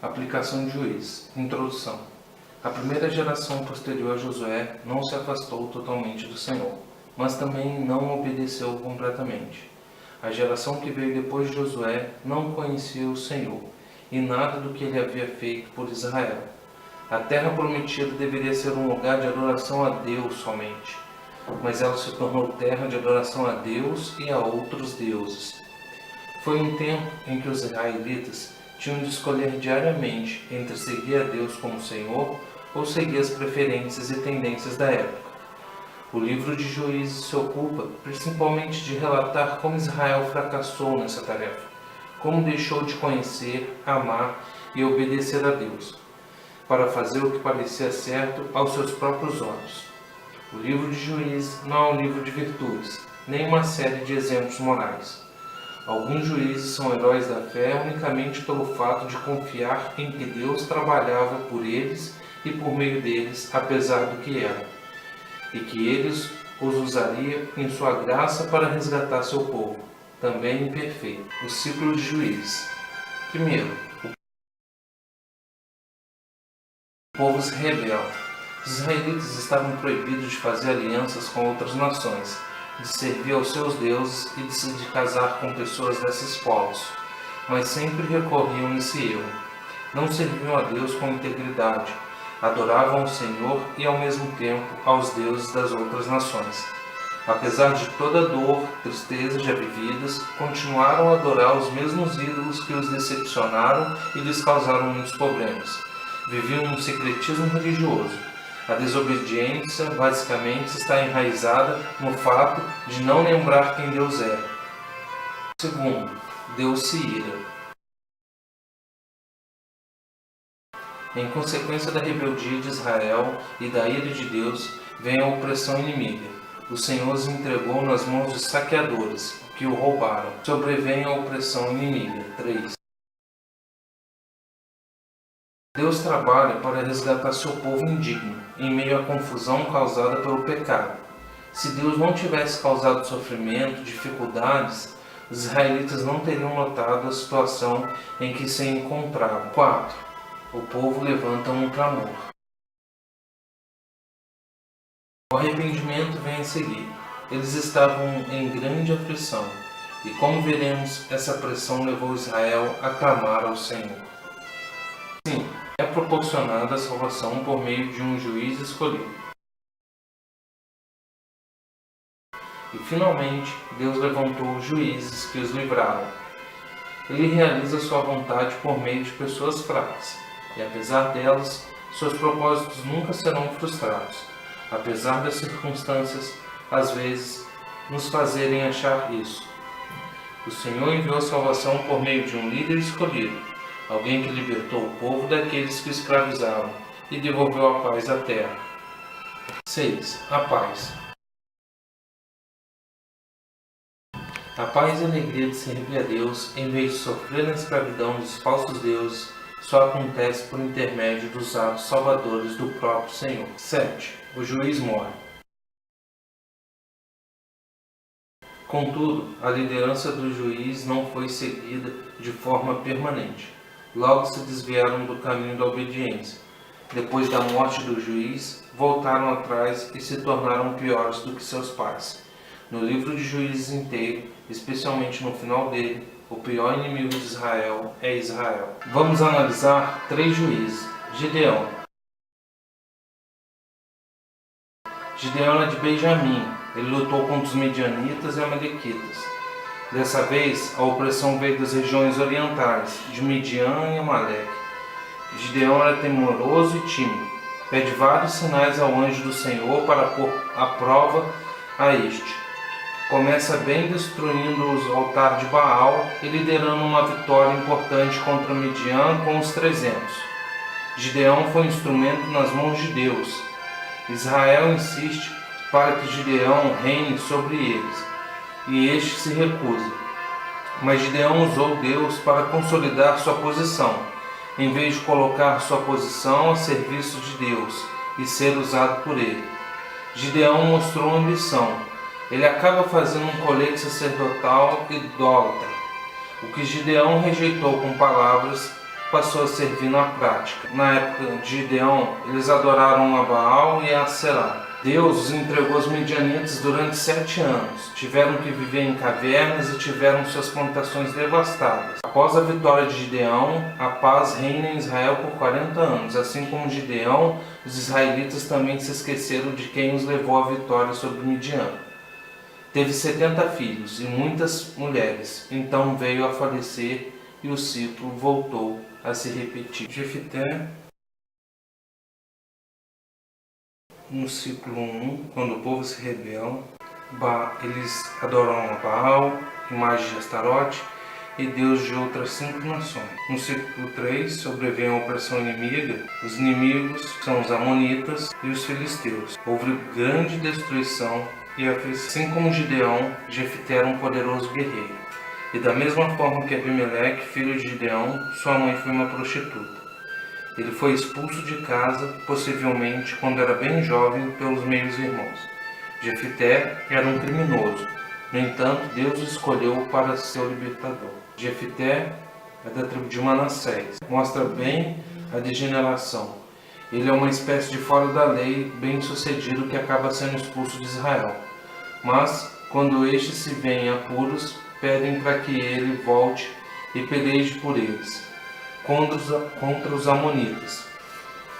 Aplicação de Juízes. Introdução. A primeira geração posterior a Josué não se afastou totalmente do Senhor, mas também não obedeceu completamente. A geração que veio depois de Josué não conhecia o Senhor e nada do que ele havia feito por Israel. A terra prometida deveria ser um lugar de adoração a Deus somente, mas ela se tornou terra de adoração a Deus e a outros deuses. Foi um tempo em que os israelitas tinham de escolher diariamente entre seguir a Deus como Senhor ou seguir as preferências e tendências da época. O livro de Juízes se ocupa principalmente de relatar como Israel fracassou nessa tarefa, como deixou de conhecer, amar e obedecer a Deus, para fazer o que parecia certo aos seus próprios olhos. O livro de Juízes não é um livro de virtudes, nem uma série de exemplos morais. Alguns juízes são heróis da fé unicamente pelo fato de confiar em que Deus trabalhava por eles e por meio deles, apesar do que eram, e que eles os usaria em sua graça para resgatar seu povo, também imperfeito. O ciclo de Juízes. Primeiro, o povo se rebela. Os israelitas estavam proibidos de fazer alianças com outras nações, de servir aos seus deuses e de casar com pessoas desses povos, mas sempre recorriam nesse erro. Não serviam a Deus com integridade, adoravam o Senhor e ao mesmo tempo aos deuses das outras nações. Apesar de toda a dor, tristeza já vividas, continuaram a adorar os mesmos ídolos que os decepcionaram e lhes causaram muitos problemas. Viviam um secretismo religioso. A desobediência, basicamente, está enraizada no fato de não lembrar quem Deus é. Segundo, Deus se ira. Em consequência da rebeldia de Israel e da ira de Deus, vem a opressão inimiga. O Senhor os entregou nas mãos de saqueadores, que o roubaram. Sobrevém a opressão inimiga. 3. Deus trabalha para resgatar seu povo indigno, em meio à confusão causada pelo pecado. Se Deus não tivesse causado sofrimento, dificuldades, os israelitas não teriam notado a situação em que se encontravam. 4. O povo levanta um clamor. O arrependimento vem a seguir. Eles estavam em grande aflição, e como veremos, essa pressão levou Israel a clamar ao Senhor. Sim, é proporcionada a salvação por meio de um juiz escolhido. E finalmente, Deus levantou os juízes que os livraram. Ele realiza sua vontade por meio de pessoas fracas, e apesar delas, seus propósitos nunca serão frustrados, apesar das circunstâncias, às vezes, nos fazerem achar isso. O Senhor enviou a salvação por meio de um líder escolhido, alguém que libertou o povo daqueles que o escravizavam e devolveu a paz à terra. 6. A paz. A paz e a alegria de servir a Deus, em vez de sofrer na escravidão dos falsos deuses, só acontece por intermédio dos atos salvadores do próprio Senhor. 7. O juiz morre. Contudo, a liderança do juiz não foi seguida de forma permanente. Logo se desviaram do caminho da obediência. Depois da morte do juiz, voltaram atrás e se tornaram piores do que seus pais. No livro de Juízes inteiro, especialmente no final dele, o pior inimigo de Israel é Israel. Vamos analisar 3 juízes. Gideão. Gideão é de Benjamim. Ele lutou contra os medianitas e amalequitas. Dessa vez, a opressão veio das regiões orientais, de Midian e Amaleque. Gideão era temoroso e tímido. Pede vários sinais ao anjo do Senhor para pôr à prova a este. Começa bem destruindo os altares de Baal e liderando uma vitória importante contra Midian com os 300. Gideão foi um instrumento nas mãos de Deus. Israel insiste para que Gideão reine sobre eles, e este se recusa. Mas Gideão usou Deus para consolidar sua posição, em vez de colocar sua posição a serviço de Deus e ser usado por ele. Gideão mostrou ambição. Ele acaba fazendo um colete sacerdotal idólatra. O que Gideão rejeitou com palavras, passou a servir na prática. Na época de Gideão, eles adoraram a Baal e a Aserá. Deus os entregou aos midianitas durante 7 anos. Tiveram que viver em cavernas e tiveram suas plantações devastadas. Após a vitória de Gideão, a paz reina em Israel por 40 anos. Assim como Gideão, os israelitas também se esqueceram de quem os levou à vitória sobre Midian. Teve 70 filhos e muitas mulheres. Então veio a falecer e o ciclo voltou a se repetir. Jefté, no ciclo 1, quando o povo se rebela, eles adoram a Baal, imagem de Astarote e Deus de outras 5 nações. No ciclo 3, sobrevém a opressão inimiga. Os inimigos são os amonitas e os filisteus. Houve grande destruição e aflição. Assim como Gideão, Jefté era um poderoso guerreiro. E da mesma forma que Abimeleque, filho de Gideão, sua mãe foi uma prostituta. Ele foi expulso de casa, possivelmente quando era bem jovem, pelos meios irmãos. Jefté era um criminoso. No entanto, Deus o escolheu para ser o libertador. Jefté é da tribo de Manassés. Mostra bem a degeneração. Ele é uma espécie de fora da lei, bem-sucedido, que acaba sendo expulso de Israel. Mas, quando estes se veem apuros, pedem para que ele volte e peleje por eles, contra os amonitas.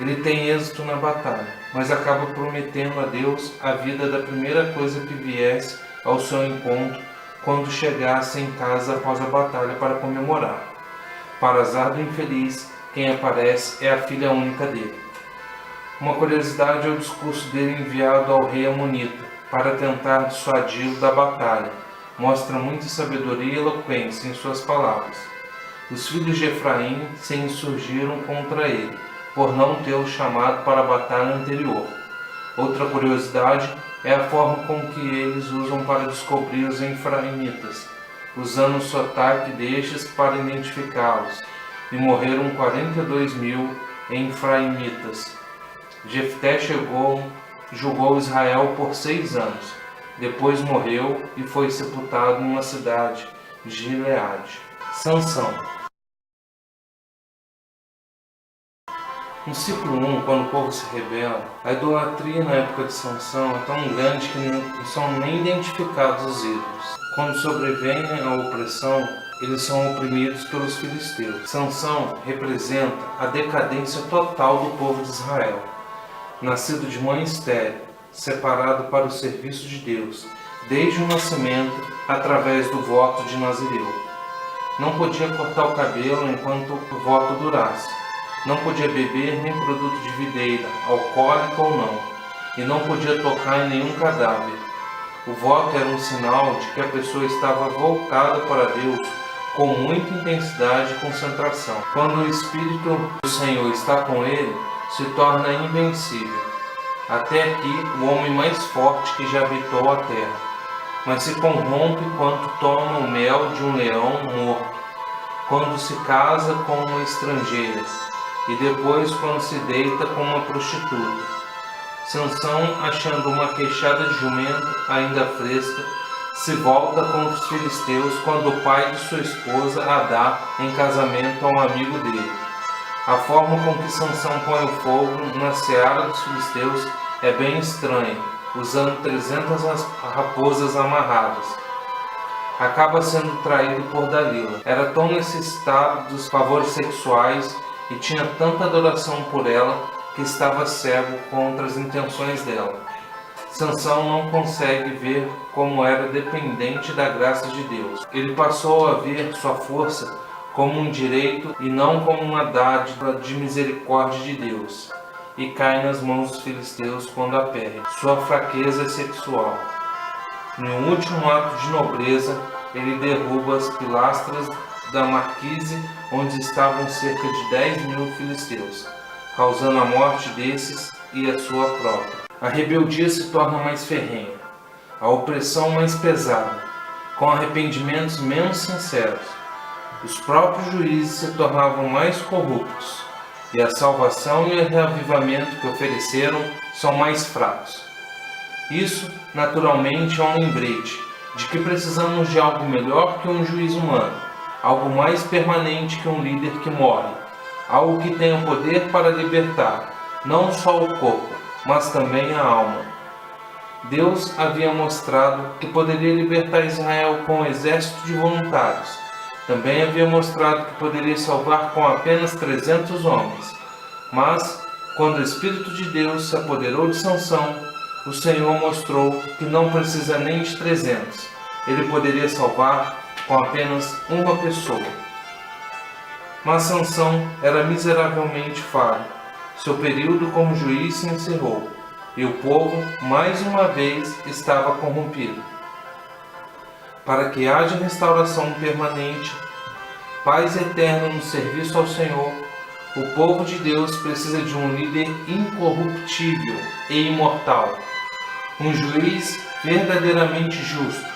Ele tem êxito na batalha, mas acaba prometendo a Deus a vida da primeira coisa que viesse ao seu encontro quando chegasse em casa após a batalha para comemorar. Para azar do infeliz, quem aparece é a filha única dele. Uma curiosidade é o discurso dele enviado ao rei amonita para tentar dissuadi-lo da batalha. Mostra muita sabedoria e eloquência em suas palavras. Os filhos de Efraim se insurgiram contra ele, por não tê-lo chamado para a batalha anterior. Outra curiosidade é a forma com que eles usam para descobrir os efraimitas, usando o sotaque destes para identificá-los, e morreram 42.000 efraimitas. Jefté julgou Israel por 6 anos. Depois morreu e foi sepultado numa cidade, Gileade. Sansão. No ciclo 1, quando o povo se rebela, a idolatria na época de Sansão é tão grande que não são nem identificados os ídolos. Quando sobrevém a opressão, eles são oprimidos pelos filisteus. Sansão representa a decadência total do povo de Israel. Nascido de mãe estéril, separado para o serviço de Deus, desde o nascimento, através do voto de Nazireu. Não podia cortar o cabelo enquanto o voto durasse. Não podia beber nem produto de videira, alcoólico ou não, e não podia tocar em nenhum cadáver. O voto era um sinal de que a pessoa estava voltada para Deus com muita intensidade e concentração. Quando o Espírito do Senhor está com ele, se torna invencível. Até aqui, o homem mais forte que já habitou a terra, mas se corrompe quando toma o mel de um leão morto, quando se casa com uma estrangeira, e depois quando se deita com uma prostituta. Sansão, achando uma queixada de jumento ainda fresca, se volta contra os filisteus quando o pai de sua esposa a dá em casamento a um amigo dele. A forma com que Sansão põe o fogo na seara dos filisteus é bem estranha, usando 300 raposas amarradas. Acaba sendo traído por Dalila. Era tão necessitado dos favores sexuais e tinha tanta adoração por ela que estava cego contra as intenções dela. Sansão não consegue ver como era dependente da graça de Deus. Ele passou a ver sua força como um direito e não como uma dádiva de misericórdia de Deus, e cai nas mãos dos filisteus quando a perde. Sua fraqueza é sexual. No último ato de nobreza, ele derruba as pilastras da marquise onde estavam cerca de 10.000 filisteus, causando a morte desses e a sua própria. A rebeldia se torna mais ferrenha, a opressão mais pesada, com arrependimentos menos sinceros. Os próprios juízes se tornavam mais corruptos, e a salvação e o reavivamento que ofereceram são mais fracos. Isso, naturalmente, é um lembrete de que precisamos de algo melhor que um juiz humano, algo mais permanente que um líder que morre, ao que tem o poder para libertar, não só o corpo, mas também a alma. Deus havia mostrado que poderia libertar Israel com um exército de voluntários. Também havia mostrado que poderia salvar com apenas 300 homens. Mas, quando o Espírito de Deus se apoderou de Sansão, o Senhor mostrou que não precisa nem de 300. Ele poderia salvar com apenas uma pessoa. Mas Sansão era miseravelmente falho. Seu período como juiz se encerrou, e o povo, mais uma vez, estava corrompido. Para que haja restauração permanente, paz eterna no serviço ao Senhor, o povo de Deus precisa de um líder incorruptível e imortal, um juiz verdadeiramente justo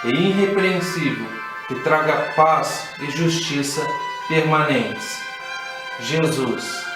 e irrepreensível, que traga paz e justiça permanentes. Jesus.